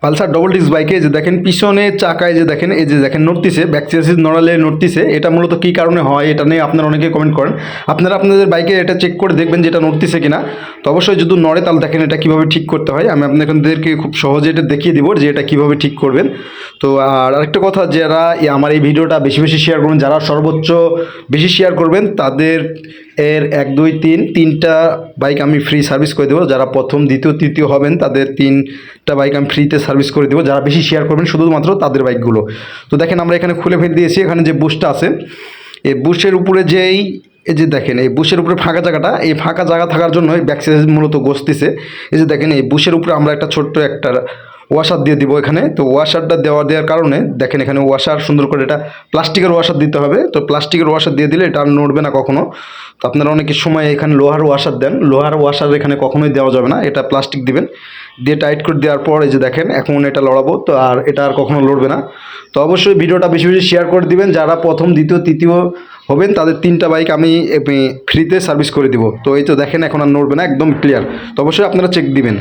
Pulsar double disc বাইকে যে দেখেন পিছনে চাকায় যে দেখেন এই যে দেখেন নড়তিছে, ব্যাক চেসিস নড়ালে নড়তিছে, এটা মূলত কী কারণে হয় এটা নিয়ে আপনারা অনেকে কমেন্ট করেন। আপনারা আপনাদের বাইকে এটা চেক করে দেখবেন যে এটা নড়তিছে কিনা। তো অবশ্যই যদি নড়ে তাহলে দেখেন এটা কীভাবে ঠিক করতে হয়, আমি আপনাদেরকে খুব সহজে এটা দেখিয়ে দিব যে এটা কীভাবে ঠিক করবেন। তো আর আরেকটা কথা, যারা আমার এই ভিডিওটা বেশি বেশি শেয়ার করবেন, যারা সর্বোচ্চ বেশি শেয়ার করবেন তাদের এর 1 2 3 তিনটা বাইক আমি ফ্রি সার্ভিস করে দেবো। যারা প্রথম দ্বিতীয় তৃতীয় হবেন তাদের 3টা বাইক আমি ফ্রিতে সার্ভিস করে দেবো, যারা বেশি শেয়ার করবেন শুধুমাত্র তাদের বাইকগুলো। তো দেখেন আমরা এখানে খুলে ফেলে দিয়েছি, এখানে যে বুশটা আছে এই বুশের উপরে যেই এই যে দেখেন এই বুশের উপরে ফাঁকা জায়গাটা, এই ফাঁকা জায়গা থাকার জন্য ব্যাক চেসিস মূলত গসতিছে। এই যে দেখেন এই বুশের উপরে আমরা একটা ছোট্ট একটা ওয়াশার দিয়ে দিব এখানে। তো ওয়াশারটা দেওয়ার কারণে দেখেন এখানে ওয়াশার সুন্দর করে এটা প্লাস্টিকের ওয়াশার দিতে হবে। তো প্লাস্টিকের ওয়াশার দিয়ে দিলে এটা আর নড়বে না কখনো। তো আপনারা অনেকের সময় এখানে লোহার ওয়াশার দেন, লোহার ওয়াশার এখানে কখনোই দেওয়া যাবে না, এটা প্লাস্টিক দিবেন। দিয়ে টাইট করে দেওয়ার পর এই যে দেখেন এখন এটা লড়াবো, তো আর এটা আর কখনো লড়বে না। তো অবশ্যই ভিডিওটা বেশি বেশি শেয়ার করে দিবেন, যারা প্রথম দ্বিতীয় তৃতীয় হবেন তাদের 3টা বাইক আমি ফ্রিতে সার্ভিস করে দিব। তো এই তো দেখেন এখন আর নড়বে না, একদম ক্লিয়ার। তো অবশ্যই আপনারা চেক দিবেন।